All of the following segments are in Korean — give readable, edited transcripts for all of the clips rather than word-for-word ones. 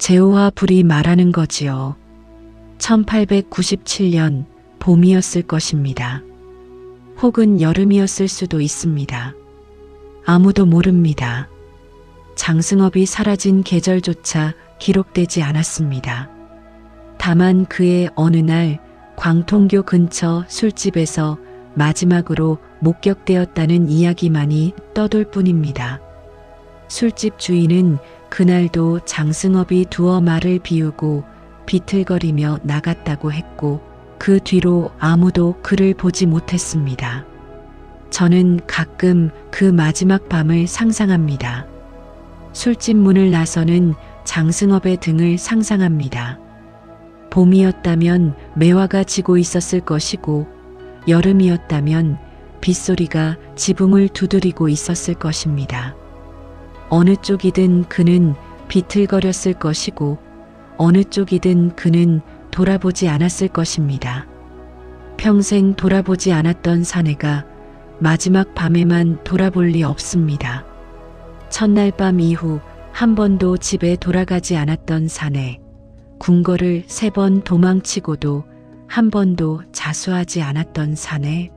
재호와 불이 말하는 거지요. 1897년 봄이었을 것입니다. 혹은 여름이었을 수도 있습니다. 아무도 모릅니다. 장승업이 사라진 계절조차 기록되지 않았습니다. 다만 그의 어느 날 광통교 근처 술집에서 마지막으로 목격되었다는 이야기만이 떠돌 뿐입니다. 술집 주인은 그날도 장승업이 두어 말을 비우고 비틀거리며 나갔다고 했고 그 뒤로 아무도 그를 보지 못했습니다. 저는 가끔 그 마지막 밤을 상상합니다. 술집 문을 나서는 장승업의 등을 상상합니다. 봄이었다면 매화가 지고 있었을 것이고 여름이었다면 빗소리가 지붕을 두드리고 있었을 것입니다. 어느 쪽이든 그는 비틀거렸을 것이고 어느 쪽이든 그는 돌아보지 않았을 것입니다. 평생 돌아보지 않았던 사내가 마지막 밤에만 돌아볼 리 없습니다. 첫날 밤 이후 한 번도 집에 돌아가지 않았던 사내, 궁궐을 3번 도망치고도 한 번도 자수하지 않았던 사내,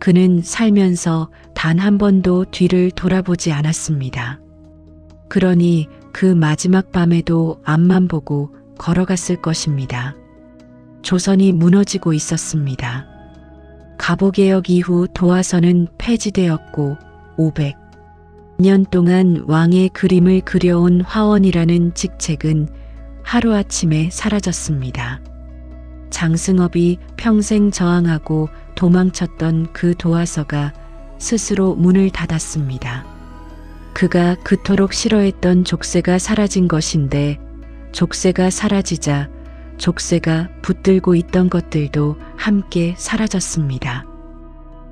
그는 살면서 단 한 번도 뒤를 돌아보지 않았습니다. 그러니 그 마지막 밤에도 앞만 보고 걸어갔을 것입니다. 조선이 무너지고 있었습니다. 갑오개혁 이후 도화선은 폐지되었고 500년 동안 왕의 그림을 그려온 화원이라는 직책은 하루아침에 사라졌습니다. 장승업이 평생 저항하고 도망쳤던 그 도화서가 스스로 문을 닫았습니다. 그가 그토록 싫어했던 족쇄가 사라진 것인데 족쇄가 사라지자 족쇄가 붙들고 있던 것들도 함께 사라졌습니다.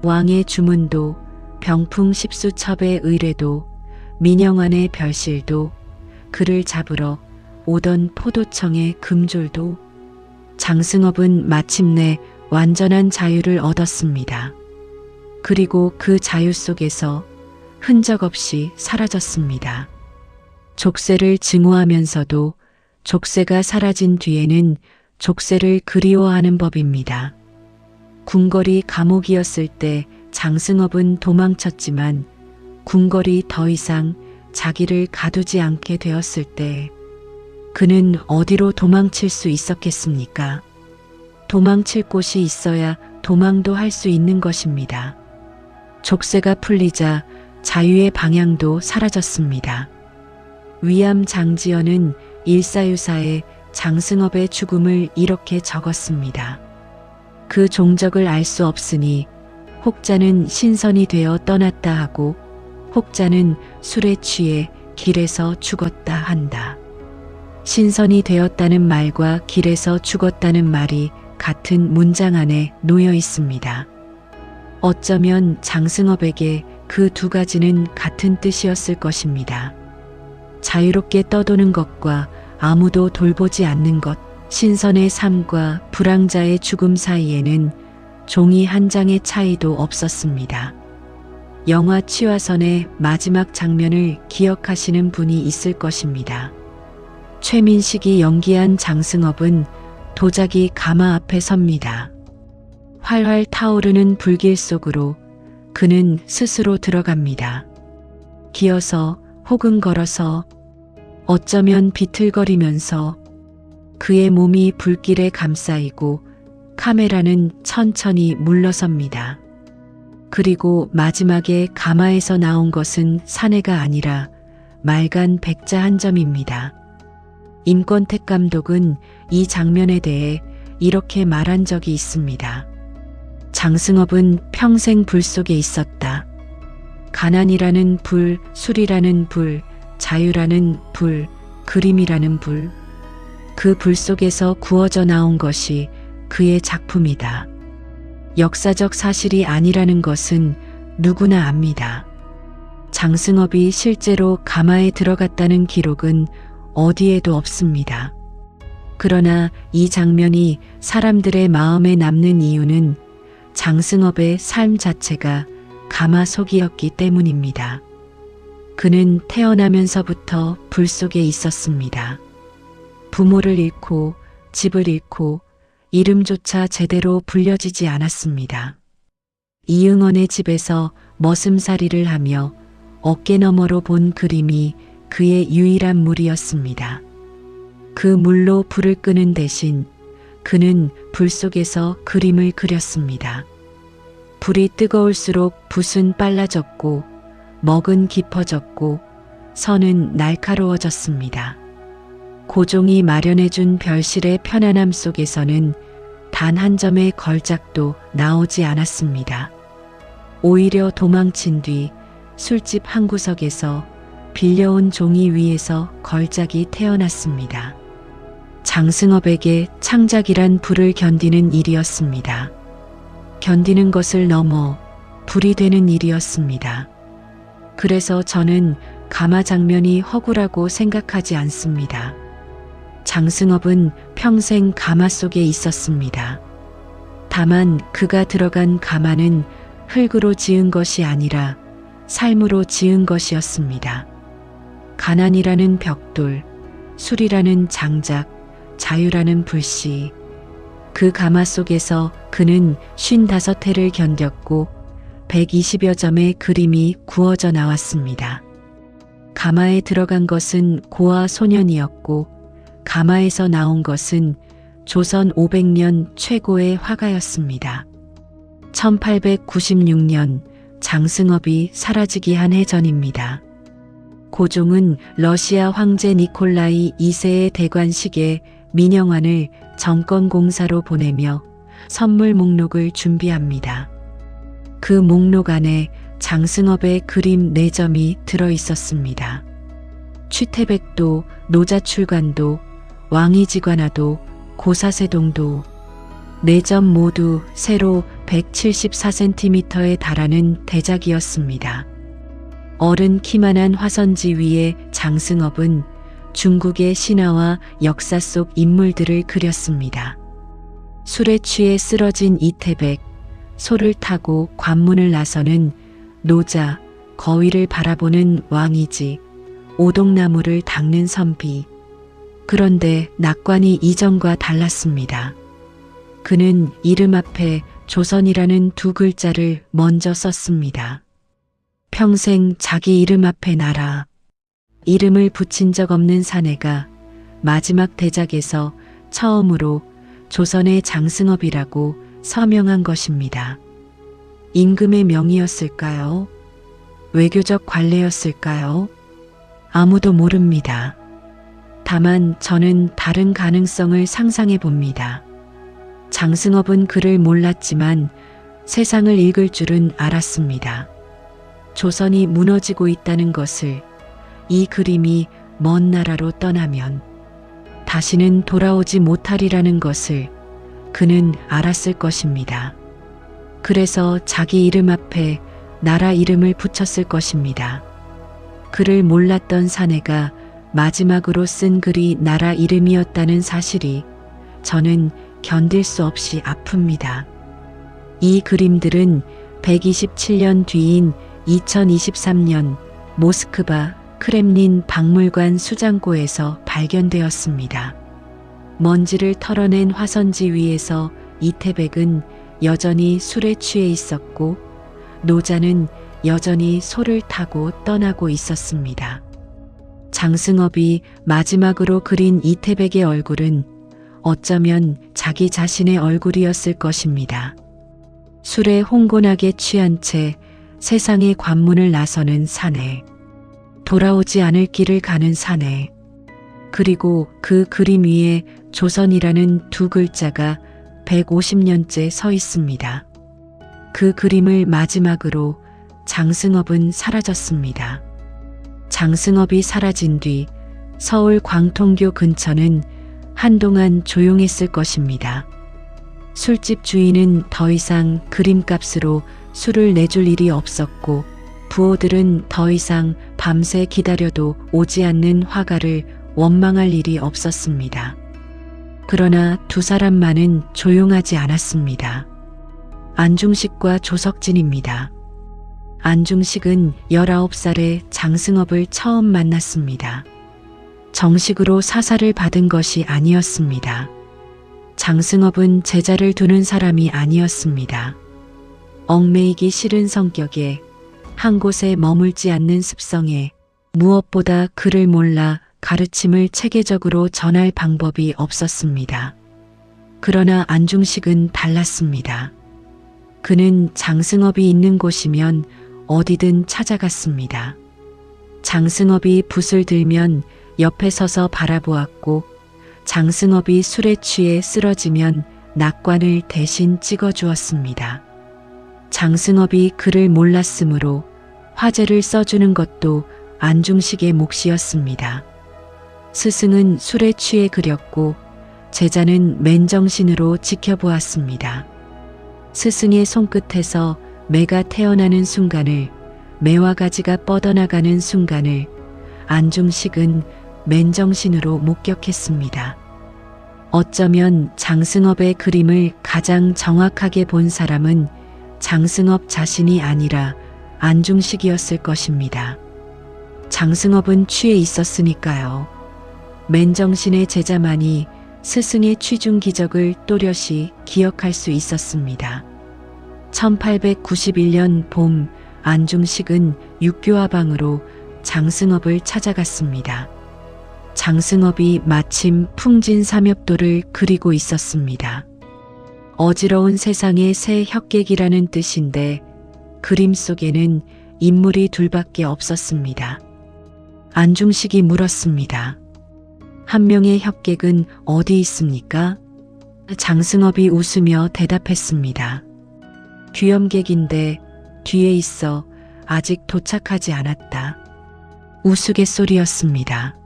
왕의 주문도, 병풍 십수첩의 의뢰도, 민영환의 별실도, 그를 잡으러 오던 포도청의 금졸도, 장승업은 마침내 완전한 자유를 얻었습니다. 그리고 그 자유 속에서 흔적 없이 사라졌습니다. 족쇄를 증오하면서도 족쇄가 사라진 뒤에는 족쇄를 그리워하는 법입니다. 궁궐이 감옥이었을 때 장승업은 도망쳤지만 궁궐이 더 이상 자기를 가두지 않게 되었을 때 그는 어디로 도망칠 수 있었겠습니까? 도망칠 곳이 있어야 도망도 할 수 있는 것입니다. 족쇄가 풀리자 자유의 방향도 사라졌습니다. 위암 장지연은 일사유사에 장승업의 죽음을 이렇게 적었습니다. 그 종적을 알 수 없으니 혹자는 신선이 되어 떠났다 하고 혹자는 술에 취해 길에서 죽었다 한다. 신선이 되었다는 말과 길에서 죽었다는 말이 같은 문장 안에 놓여 있습니다. 어쩌면 장승업에게 그 두 가지는 같은 뜻이었을 것입니다. 자유롭게 떠도는 것과 아무도 돌보지 않는 것, 신선의 삶과 불황자의 죽음 사이에는 종이 한 장의 차이도 없었습니다. 영화 취화선의 마지막 장면을 기억하시는 분이 있을 것입니다. 최민식이 연기한 장승업은 도자기 가마 앞에 섭니다. 활활 타오르는 불길 속으로 그는 스스로 들어갑니다. 기어서 혹은 걸어서 어쩌면 비틀거리면서 그의 몸이 불길에 감싸이고 카메라는 천천히 물러섭니다. 그리고 마지막에 가마에서 나온 것은 사내가 아니라 맑은 백자 한 점입니다. 임권택 감독은 이 장면에 대해 이렇게 말한 적이 있습니다. 장승업은 평생 불 속에 있었다. 가난이라는 불, 술이라는 불, 자유라는 불, 그림이라는 불. 그 불 속에서 구워져 나온 것이 그의 작품이다. 역사적 사실이 아니라는 것은 누구나 압니다. 장승업이 실제로 가마에 들어갔다는 기록은 어디에도 없습니다. 그러나 이 장면이 사람들의 마음에 남는 이유는 장승업의 삶 자체가 가마속이었기 때문입니다. 그는 태어나면서부터 불 속에 있었습니다. 부모를 잃고 집을 잃고 이름조차 제대로 불려지지 않았습니다. 이응원의 집에서 머슴살이를 하며 어깨너머로 본 그림이 그의 유일한 물이었습니다. 그 물로 불을 끄는 대신 그는 불 속에서 그림을 그렸습니다. 불이 뜨거울수록 붓은 빨라졌고 먹은 깊어졌고 선은 날카로워졌습니다. 고종이 마련해준 별실의 편안함 속에서는 단 한 점의 걸작도 나오지 않았습니다. 오히려 도망친 뒤 술집 한 구석에서 빌려온 종이 위에서 걸작이 태어났습니다. 장승업에게 창작이란 불을 견디는 일이었습니다. 견디는 것을 넘어 불이 되는 일이었습니다. 그래서 저는 가마 장면이 허구라고 생각하지 않습니다. 장승업은 평생 가마 속에 있었습니다. 다만 그가 들어간 가마는 흙으로 지은 것이 아니라 삶으로 지은 것이었습니다. 가난이라는 벽돌, 술이라는 장작, 자유라는 불씨. 그 가마 속에서 그는 55해를 견뎠고 120여 점의 그림이 구워져 나왔습니다. 가마에 들어간 것은 고아 소년이었고 가마에서 나온 것은 조선 500년 최고의 화가였습니다. 1896년 장승업이 사라지기 한 해 전입니다. 고종은 러시아 황제 니콜라이 2세의 대관식에 민영환을 정권공사로 보내며 선물 목록을 준비합니다. 그 목록 안에 장승업의 그림 4점이 들어 있었습니다. 취태백도, 노자출관도, 왕이지관화도, 고사세동도 4점 모두 세로 174cm에 달하는 대작이었습니다. 어른 키만한 화선지 위에 장승업은 중국의 신화와 역사 속 인물들을 그렸습니다. 술에 취해 쓰러진 이태백, 소를 타고 관문을 나서는 노자, 거위를 바라보는 왕이지, 오동나무를 닦는 선비. 그런데 낙관이 이전과 달랐습니다. 그는 이름 앞에 조선이라는 2 글자를 먼저 썼습니다. 평생 자기 이름 앞에 나라. 이름을 붙인 적 없는 사내가 마지막 대작에서 처음으로 조선의 장승업이라고 서명한 것입니다. 임금의 명의였을까요? 외교적 관례였을까요? 아무도 모릅니다. 다만 저는 다른 가능성을 상상해 봅니다. 장승업은 글을 몰랐지만 세상을 읽을 줄은 알았습니다. 조선이 무너지고 있다는 것을, 이 그림이 먼 나라로 떠나면 다시는 돌아오지 못하리라는 것을 그는 알았을 것입니다. 그래서 자기 이름 앞에 나라 이름을 붙였을 것입니다. 그를 몰랐던 사내가 마지막으로 쓴 글이 나라 이름이었다는 사실이 저는 견딜 수 없이 아픕니다. 이 그림들은 127년 뒤인 2023년 모스크바 크렘린 박물관 수장고에서 발견되었습니다. 먼지를 털어낸 화선지 위에서 이태백은 여전히 술에 취해 있었고 노자는 여전히 소를 타고 떠나고 있었습니다. 장승업이 마지막으로 그린 이태백의 얼굴은 어쩌면 자기 자신의 얼굴이었을 것입니다. 술에 홍곤하게 취한 채 세상의 관문을 나서는 사내, 돌아오지 않을 길을 가는 사내, 그리고 그 그림 위에 조선이라는 2 글자가 150년째 서 있습니다. 그 그림을 마지막으로 장승업은 사라졌습니다. 장승업이 사라진 뒤 서울 광통교 근처는 한동안 조용했을 것입니다. 술집 주인은 더 이상 그림값으로 술을 내줄 일이 없었고 부호들은 더 이상 밤새 기다려도 오지 않는 화가를 원망할 일이 없었습니다. 그러나 2 사람만은 조용하지 않았습니다. 안중식과 조석진입니다. 안중식은 19살에 장승업을 처음 만났습니다. 정식으로 사사를 받은 것이 아니었습니다. 장승업은 제자를 두는 사람이 아니었습니다. 얽매이기 싫은 성격에 한 곳에 머물지 않는 습성에 무엇보다 글을 몰라 가르침을 체계적으로 전할 방법이 없었습니다. 그러나 안중식은 달랐습니다. 그는 장승업이 있는 곳이면 어디든 찾아갔습니다. 장승업이 붓을 들면 옆에 서서 바라보았고 장승업이 술에 취해 쓰러지면 낙관을 대신 찍어주었습니다. 장승업이 글을 몰랐으므로 화제를 써주는 것도 안중식의 몫이었습니다. 스승은 술에 취해 그렸고 제자는 맨정신으로 지켜보았습니다. 스승의 손끝에서 매가 태어나는 순간을, 매와 가지가 뻗어나가는 순간을 안중식은 맨정신으로 목격했습니다. 어쩌면 장승업의 그림을 가장 정확하게 본 사람은 장승업 자신이 아니라 안중식이었을 것입니다. 장승업은 취해 있었으니까요. 맨정신의 제자만이 스승의 취중 기적을 또렷이 기억할 수 있었습니다. 1891년 봄 안중식은 육교화방으로 장승업을 찾아갔습니다. 장승업이 마침 풍진삼엽도를 그리고 있었습니다. 어지러운 세상의 새 혁객이라는 뜻인데 그림 속에는 인물이 둘밖에 없었습니다. 안중식이 물었습니다. 한 명의 혁객은 어디 있습니까? 장승업이 웃으며 대답했습니다. 귀염객인데 뒤에 있어 아직 도착하지 않았다. 우스갯소리였습니다.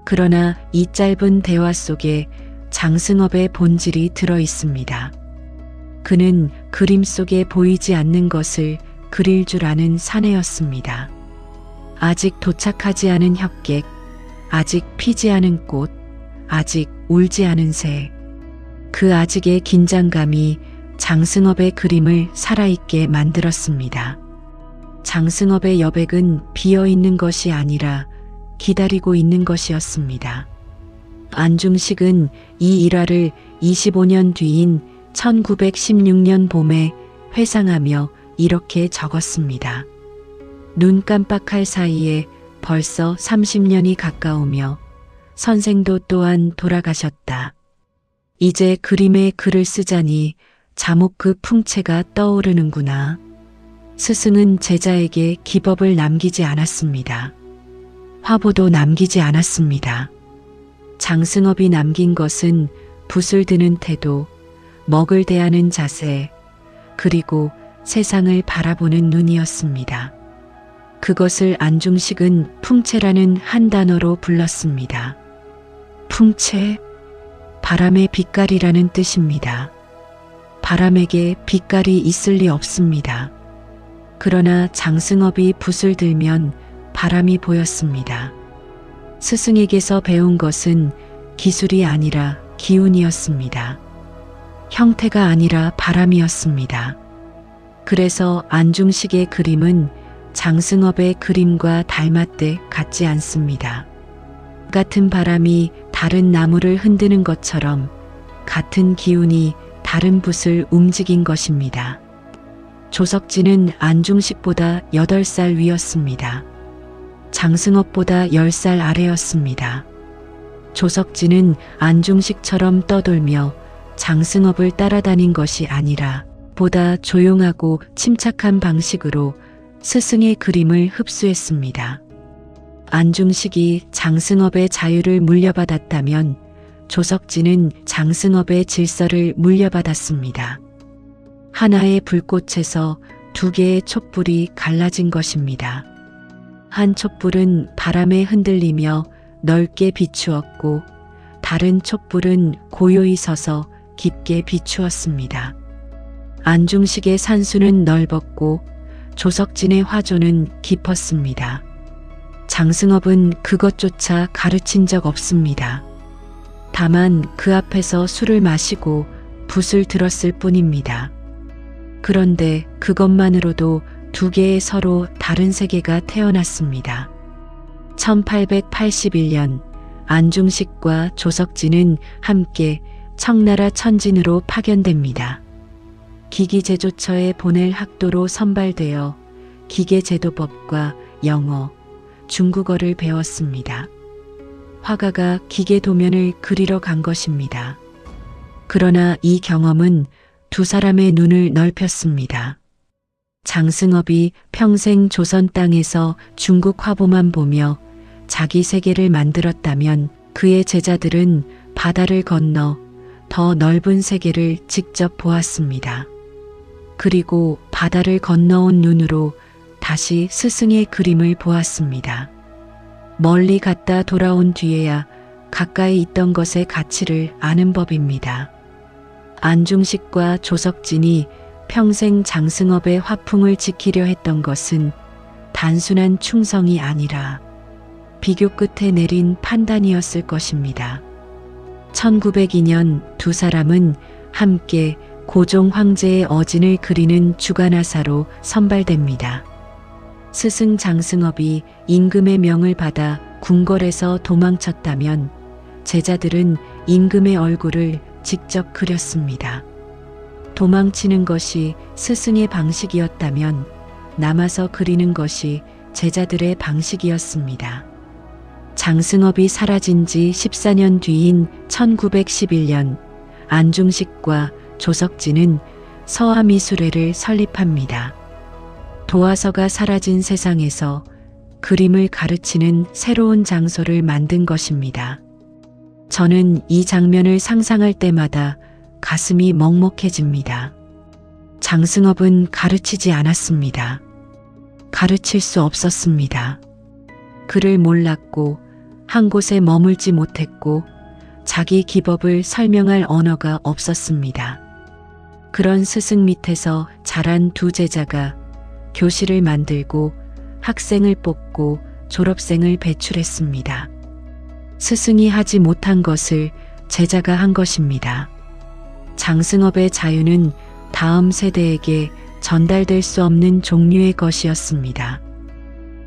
그러나 이 짧은 대화 속에 장승업의 본질이 들어 있습니다. 그는 그림 속에 보이지 않는 것을 그릴 줄 아는 사내였습니다. 아직 도착하지 않은 혁객, 아직 피지 않은 꽃, 아직 울지 않은 새. 그 아직의 긴장감이 장승업의 그림을 살아있게 만들었습니다. 장승업의 여백은 비어있는 것이 아니라 기다리고 있는 것이었습니다. 안중식은 이 일화를 25년 뒤인 1916년 봄에 회상하며 이렇게 적었습니다. 눈 깜빡할 사이에 벌써 30년이 가까우며 선생도 또한 돌아가셨다. 이제 그림에 글을 쓰자니 자목 그 풍채가 떠오르는구나. 스승은 제자에게 기법을 남기지 않았습니다. 화보도 남기지 않았습니다. 장승업이 남긴 것은 붓을 드는 태도, 먹을 대하는 자세, 그리고 세상을 바라보는 눈이었습니다. 그것을 안중식은 풍채라는 한 단어로 불렀습니다. 풍채, 바람의 빛깔이라는 뜻입니다. 바람에게 빛깔이 있을 리 없습니다. 그러나 장승업이 붓을 들면 바람이 보였습니다. 스승에게서 배운 것은 기술이 아니라 기운이었습니다. 형태가 아니라 바람이었습니다. 그래서 안중식의 그림은 장승업의 그림과 닮았되 같지 않습니다. 같은 바람이 다른 나무를 흔드는 것처럼 같은 기운이 다른 붓을 움직인 것입니다. 조석진은 안중식보다 8살 위였습니다. 장승업보다 10살 아래였습니다. 조석진은 안중식처럼 떠돌며 장승업을 따라다닌 것이 아니라 보다 조용하고 침착한 방식으로 스승의 그림을 흡수했습니다. 안중식이 장승업의 자유를 물려받았다면 조석진은 장승업의 질서를 물려받았습니다. 하나의 불꽃에서 두 개의 촛불이 갈라진 것입니다. 한 촛불은 바람에 흔들리며 넓게 비추었고 다른 촛불은 고요히 서서 깊게 비추었습니다. 안중식의 산수는 넓었고 조석진의 화조는 깊었습니다. 장승업은 그것조차 가르친 적 없습니다. 다만 그 앞에서 술을 마시고 붓을 들었을 뿐입니다. 그런데 그것만으로도 두 개의 서로 다른 세계가 태어났습니다. 1881년 안중식과 조석진은 함께 청나라 천진으로 파견됩니다. 기기제조처에 보낼 학도로 선발되어 기계제도법과 영어, 중국어를 배웠습니다. 화가가 기계도면을 그리러 간 것입니다. 그러나 이 경험은 두 사람의 눈을 넓혔습니다. 장승업이 평생 조선 땅에서 중국 화보만 보며 자기 세계를 만들었다면 그의 제자들은 바다를 건너 더 넓은 세계를 직접 보았습니다. 그리고 바다를 건너온 눈으로 다시 스승의 그림을 보았습니다. 멀리 갔다 돌아온 뒤에야 가까이 있던 것의 가치를 아는 법입니다. 안중식과 조석진이 평생 장승업의 화풍을 지키려 했던 것은 단순한 충성이 아니라 비교 끝에 내린 판단이었을 것입니다. 1902년 두 사람은 함께 고종 황제의 어진을 그리는 주간화사로 선발됩니다. 스승 장승업이 임금의 명을 받아 궁궐에서 도망쳤다면 제자들은 임금의 얼굴을 직접 그렸습니다. 도망치는 것이 스승의 방식이었다면 남아서 그리는 것이 제자들의 방식이었습니다. 장승업이 사라진 지 14년 뒤인 1911년 안중식과 조석진은 서화미술회를 설립합니다. 도화서가 사라진 세상에서 그림을 가르치는 새로운 장소를 만든 것입니다. 저는 이 장면을 상상할 때마다 가슴이 먹먹해집니다. 장승업은 가르치지 않았습니다. 가르칠 수 없었습니다. 글을 몰랐고 한 곳에 머물지 못했고 자기 기법을 설명할 언어가 없었습니다. 그런 스승 밑에서 자란 두 제자가 교실을 만들고 학생을 뽑고 졸업생을 배출했습니다. 스승이 하지 못한 것을 제자가 한 것입니다. 장승업의 자유는 다음 세대에게 전달될 수 없는 종류의 것이었습니다.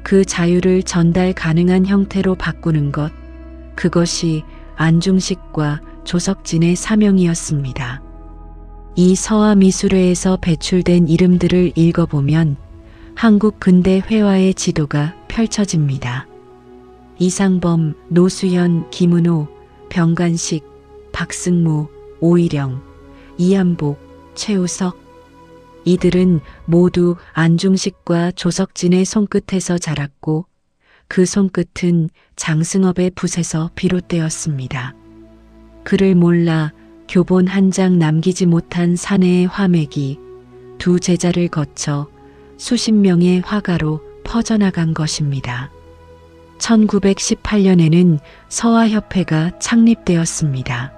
그 자유를 전달 가능한 형태로 바꾸는 것, 그것이 안중식과 조석진의 사명이었습니다. 이 서화미술회에서 배출된 이름들을 읽어보면 한국 근대 회화의 지도가 펼쳐집니다. 이상범, 노수현, 김은호, 병관식, 박승무, 오일영, 이한복, 최우석. 이들은 모두 안중식과 조석진의 손끝에서 자랐고 그 손끝은 장승업의 붓에서 비롯되었습니다. 그를 몰라 교본 한 장 남기지 못한 사내의 화맥이 두 제자를 거쳐 수십 명의 화가로 퍼져나간 것입니다. 1918년에는 서화협회가 창립되었습니다.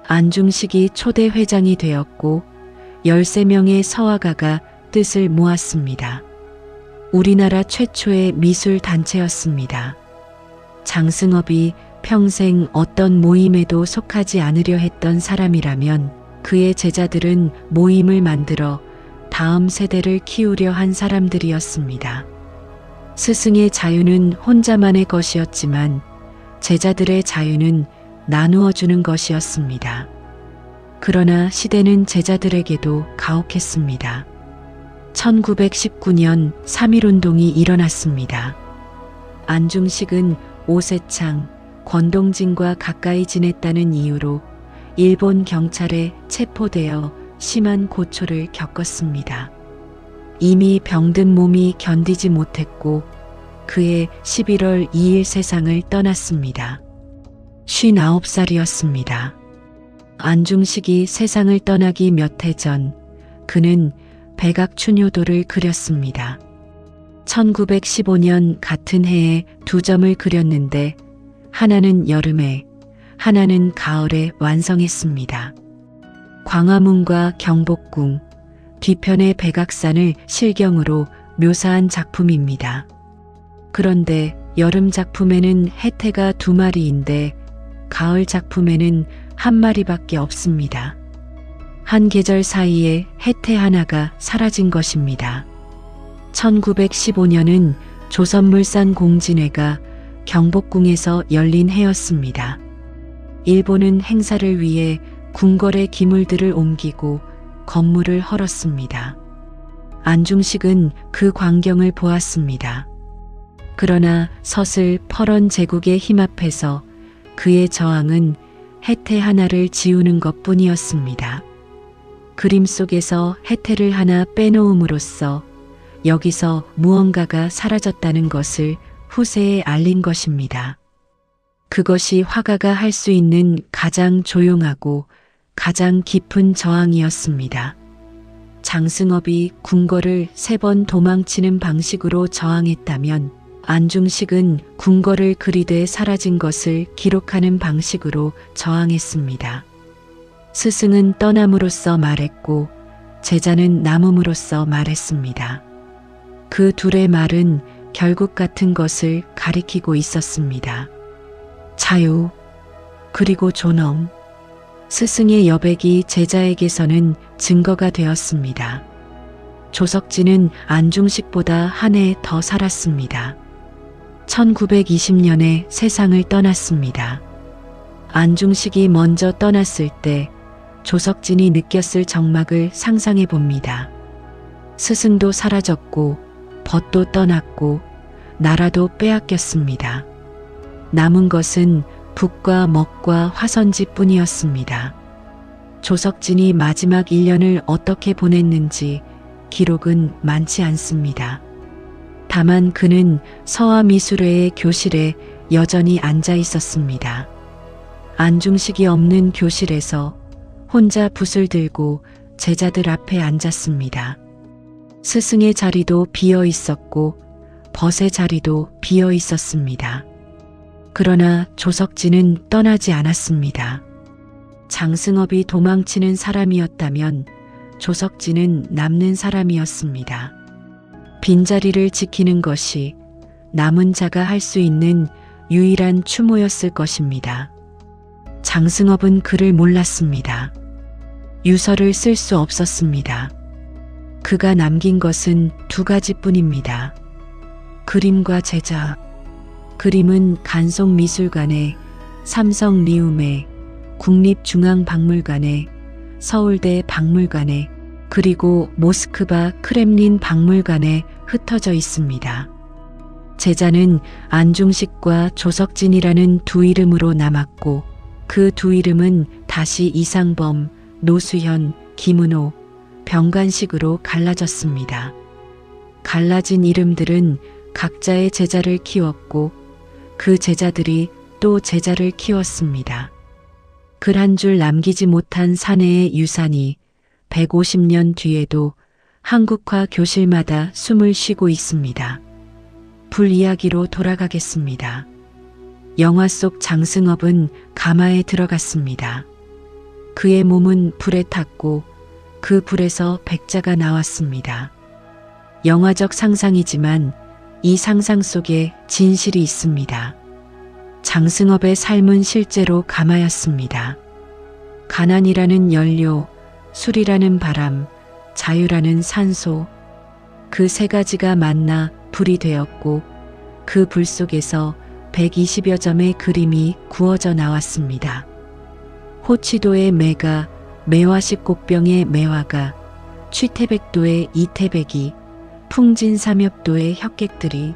안중식이 초대 회장이 되었고 13명의 서화가가 뜻을 모았습니다. 우리나라 최초의 미술 단체였습니다. 장승업이 평생 어떤 모임에도 속하지 않으려 했던 사람이라면 그의 제자들은 모임을 만들어 다음 세대를 키우려 한 사람들이었습니다. 스승의 자유는 혼자만의 것이었지만 제자들의 자유는 나누어 주는 것이었습니다. 그러나 시대는 제자들에게도 가혹했습니다. 1919년 3.1운동이 일어났습니다. 안중식은 오세창, 권동진과 가까이 지냈다는 이유로 일본 경찰에 체포되어 심한 고초를 겪었습니다. 이미 병든 몸이 견디지 못했고 그해 11월 2일 세상을 떠났습니다. 59살이었습니다. 안중식이 세상을 떠나기 몇 해 전 그는 백악춘효도를 그렸습니다. 1915년 같은 해에 두 점을 그렸는데 하나는 여름에, 하나는 가을에 완성했습니다. 광화문과 경복궁, 뒤편의 백악산을 실경으로 묘사한 작품입니다. 그런데 여름 작품에는 해태가 2마리인데 가을 작품에는 1마리밖에 없습니다. 한 계절 사이에 해태 하나가 사라진 것입니다. 1915년은 조선물산 공진회가 경복궁에서 열린 해였습니다. 일본은 행사를 위해 궁궐의 기물들을 옮기고 건물을 헐었습니다. 안중식은 그 광경을 보았습니다. 그러나 서슬 퍼런 제국의 힘 앞에서 그의 저항은 해태 하나를 지우는 것뿐이었습니다. 그림 속에서 해태를 하나 빼놓음으로써 여기서 무언가가 사라졌다는 것을 후세에 알린 것입니다. 그것이 화가가 할 수 있는 가장 조용하고 가장 깊은 저항이었습니다. 장승업이 궁궐을 3번 도망치는 방식으로 저항했다면 안중식은 궁궐을 그리되 사라진 것을 기록하는 방식으로 저항했습니다. 스승은 떠남으로써 말했고 제자는 남음으로써 말했습니다. 그 둘의 말은 결국 같은 것을 가리키고 있었습니다. 자유, 그리고 존엄. 스승의 여백이 제자에게서는 증거가 되었습니다. 조석진은 안중식보다 한 해 더 살았습니다. 1920년에 세상을 떠났습니다. 안중식이 먼저 떠났을 때 조석진이 느꼈을 정막을 상상해 봅니다. 스승도 사라졌고 벗도 떠났고 나라도 빼앗겼습니다. 남은 것은 북과 먹과 화선지뿐이었습니다. 조석진이 마지막 1년을 어떻게 보냈는지 기록은 많지 않습니다. 다만 그는 서화미술회의 교실에 여전히 앉아 있었습니다. 안중식이 없는 교실에서 혼자 붓을 들고 제자들 앞에 앉았습니다. 스승의 자리도 비어 있었고 벗의 자리도 비어 있었습니다. 그러나 조석진은 떠나지 않았습니다. 장승업이 도망치는 사람이었다면 조석진은 남는 사람이었습니다. 빈자리를 지키는 것이 남은 자가 할 수 있는 유일한 추모였을 것입니다. 장승업은 그를 몰랐습니다. 유서를 쓸 수 없었습니다. 그가 남긴 것은 2가지뿐입니다. 그림과 제자. 그림은 간송미술관에, 삼성리움에, 국립중앙박물관에, 서울대 박물관에, 그리고 모스크바 크렘린 박물관에 흩어져 있습니다. 제자는 안중식과 조석진이라는 2 이름으로 남았고 그 2 이름은 다시 이상범, 노수현, 김은호, 병관식으로 갈라졌습니다. 갈라진 이름들은 각자의 제자를 키웠고 그 제자들이 또 제자를 키웠습니다. 글 한 줄 남기지 못한 사내의 유산이 150년 뒤에도 한국화 교실마다 숨을 쉬고 있습니다. 불 이야기로 돌아가겠습니다. 영화 속 장승업은 가마에 들어갔습니다. 그의 몸은 불에 탔고 그 불에서 백자가 나왔습니다. 영화적 상상이지만 이 상상 속에 진실이 있습니다. 장승업의 삶은 실제로 가마였습니다. 가난이라는 연료, 술이라는 바람, 자유라는 산소, 그 3가지가 만나 불이 되었고 그 불 속에서 120여 점의 그림이 구워져 나왔습니다. 호치도의 매가, 매화식 꽃병의 매화가, 취태백도의 이태백이, 풍진삼엽도의 혁객들이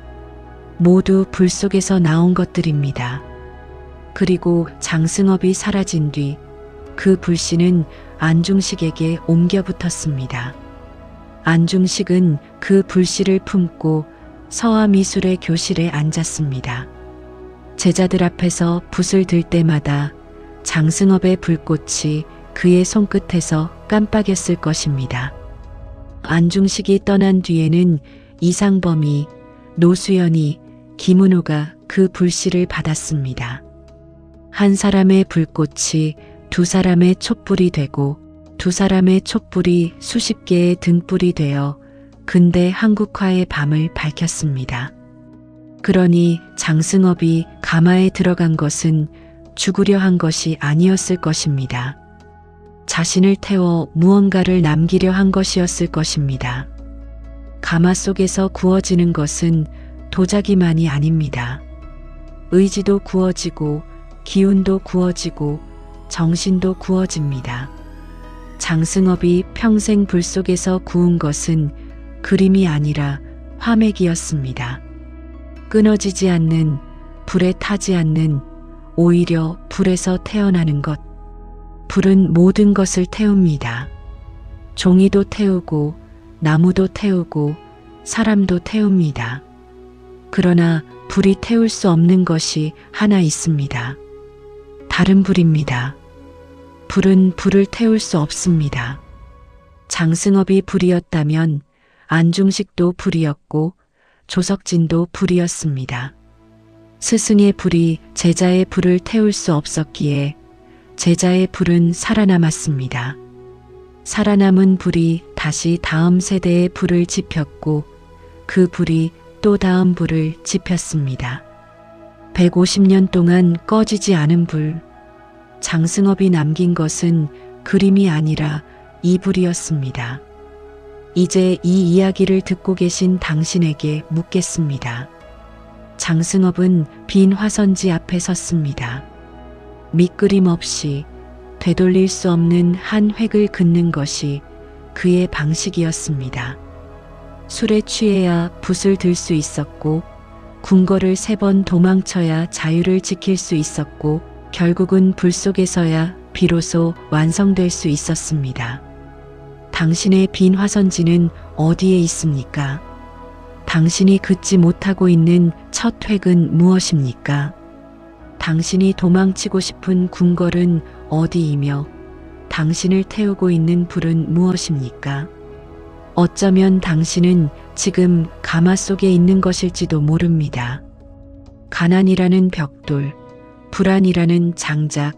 모두 불 속에서 나온 것들입니다. 그리고 장승업이 사라진 뒤 그 불씨는 안중식에게 옮겨 붙었습니다. 안중식은 그 불씨를 품고 서화미술의 교실에 앉았습니다. 제자들 앞에서 붓을 들 때마다 장승업의 불꽃이 그의 손끝에서 깜빡였을 것입니다. 안중식이 떠난 뒤에는 이상범이, 노수연이, 김은호가 그 불씨를 받았습니다. 한 사람의 불꽃이 2 사람의 촛불이 되고 2 사람의 촛불이 수십 개의 등불이 되어 근대 한국화의 밤을 밝혔습니다. 그러니 장승업이 가마에 들어간 것은 죽으려 한 것이 아니었을 것입니다. 자신을 태워 무언가를 남기려 한 것이었을 것입니다. 가마 속에서 구워지는 것은 도자기만이 아닙니다. 의지도 구워지고 기운도 구워지고 정신도 구워집니다. 장승업이 평생 불 속에서 구운 것은 그림이 아니라 화맥이었습니다. 끊어지지 않는, 불에 타지 않는, 오히려 불에서 태어나는 것. 불은 모든 것을 태웁니다. 종이도 태우고 나무도 태우고 사람도 태웁니다. 그러나 불이 태울 수 없는 것이 하나 있습니다. 다른 불입니다. 불은 불을 태울 수 없습니다. 장승업이 불이었다면 안중식도 불이었고 조석진도 불이었습니다. 스승의 불이 제자의 불을 태울 수 없었기에 제자의 불은 살아남았습니다. 살아남은 불이 다시 다음 세대의 불을 지폈고 그 불이 또 다음 불을 지폈습니다. 150년 동안 꺼지지 않은 불. 장승업이 남긴 것은 그림이 아니라 이 불이었습니다. 이제 이 이야기를 듣고 계신 당신에게 묻겠습니다. 장승업은 빈 화선지 앞에 섰습니다. 밑그림 없이 되돌릴 수 없는 한 획을 긋는 것이 그의 방식이었습니다. 술에 취해야 붓을 들 수 있었고 궁궐을 3번 도망쳐야 자유를 지킬 수 있었고 결국은 불 속에서야 비로소 완성될 수 있었습니다. 당신의 빈 화선지는 어디에 있습니까? 당신이 긋지 못하고 있는 첫 획은 무엇입니까? 당신이 도망치고 싶은 궁궐은 어디이며 당신을 태우고 있는 불은 무엇입니까? 어쩌면 당신은 지금 가마 속에 있는 것일지도 모릅니다. 가난이라는 벽돌, 불안이라는 장작,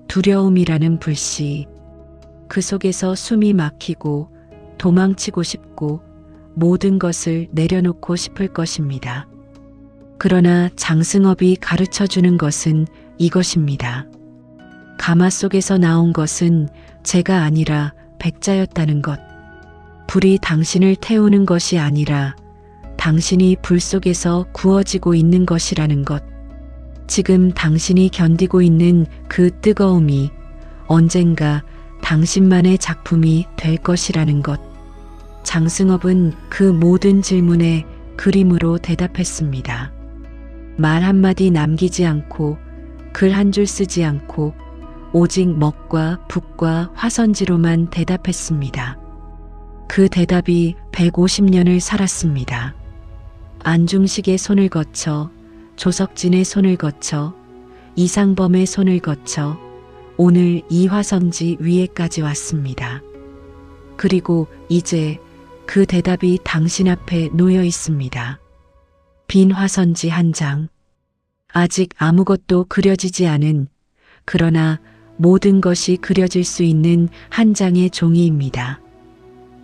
두려움이라는 불씨, 그 속에서 숨이 막히고 도망치고 싶고 모든 것을 내려놓고 싶을 것입니다. 그러나 장승업이 가르쳐주는 것은 이것입니다. 가마 속에서 나온 것은 제가 아니라 백자였다는 것. 불이 당신을 태우는 것이 아니라 당신이 불 속에서 구워지고 있는 것이라는 것. 지금 당신이 견디고 있는 그 뜨거움이 언젠가 당신만의 작품이 될 것이라는 것. 장승업은 그 모든 질문에 그림으로 대답했습니다. 말 한마디 남기지 않고 글 한 줄 쓰지 않고 오직 먹과 붓과 화선지로만 대답했습니다. 그 대답이 150년을 살았습니다. 안중식의 손을 거쳐 조석진의 손을 거쳐 이상범의 손을 거쳐 오늘 이 화선지 위에까지 왔습니다. 그리고 이제 그 대답이 당신 앞에 놓여 있습니다. 빈 화선지 한 장. 아직 아무것도 그려지지 않은, 그러나 모든 것이 그려질 수 있는 한 장의 종이입니다.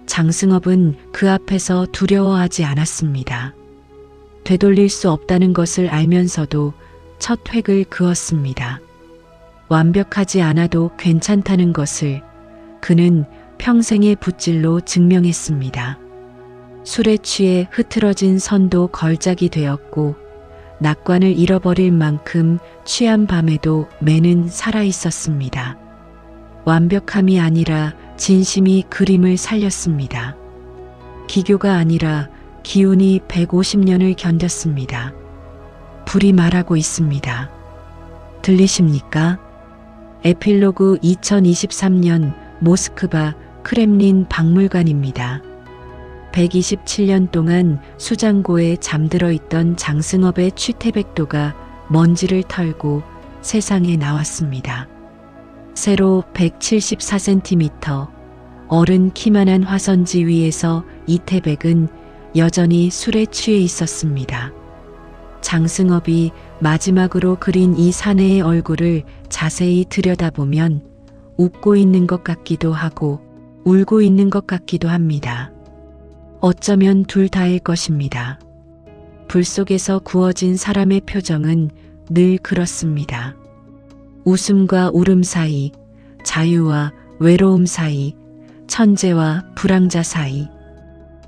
장승업은 그 앞에서 두려워하지 않았습니다. 되돌릴 수 없다는 것을 알면서도 첫 획을 그었습니다. 완벽하지 않아도 괜찮다는 것을 그는 평생의 붓질로 증명했습니다. 술에 취해 흐트러진 선도 걸작이 되었고 낙관을 잃어버릴 만큼 취한 밤에도 매는 살아있었습니다. 완벽함이 아니라 진심이 그림을 살렸습니다. 기교가 아니라 기운이 150년을 견뎠습니다. 불이 말하고 있습니다. 들리십니까? 에필로그 2023년 모스크바 크렘린 박물관입니다. 127년 동안 수장고에 잠들어 있던 장승업의 취태백도가 먼지를 털고 세상에 나왔습니다. 세로 174cm, 어른 키만한 화선지 위에서 이태백은 여전히 술에 취해 있었습니다. 장승업이 마지막으로 그린 이 사내의 얼굴을 자세히 들여다보면 웃고 있는 것 같기도 하고 울고 있는 것 같기도 합니다. 어쩌면 둘 다일 것입니다. 불 속에서 구워진 사람의 표정은 늘 그렇습니다. 웃음과 울음 사이, 자유와 외로움 사이, 천재와 불황자 사이.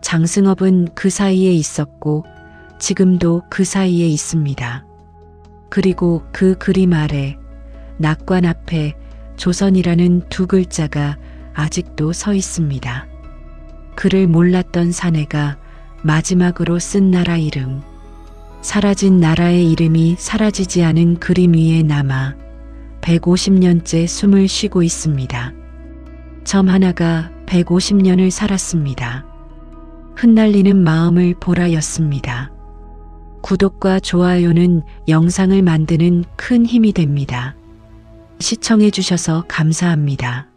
장승업은 그 사이에 있었고 지금도 그 사이에 있습니다. 그리고 그 그림 아래 낙관 앞에 조선이라는 두 글자가 아직도 서 있습니다. 그를 몰랐던 사내가 마지막으로 쓴 나라 이름. 사라진 나라의 이름이 사라지지 않은 그림 위에 남아 150년째 숨을 쉬고 있습니다. 점 하나가 150년을 살았습니다. 흩날리는 마음을 보라였습니다. 구독과 좋아요는 영상을 만드는 큰 힘이 됩니다. 시청해 주셔서 감사합니다.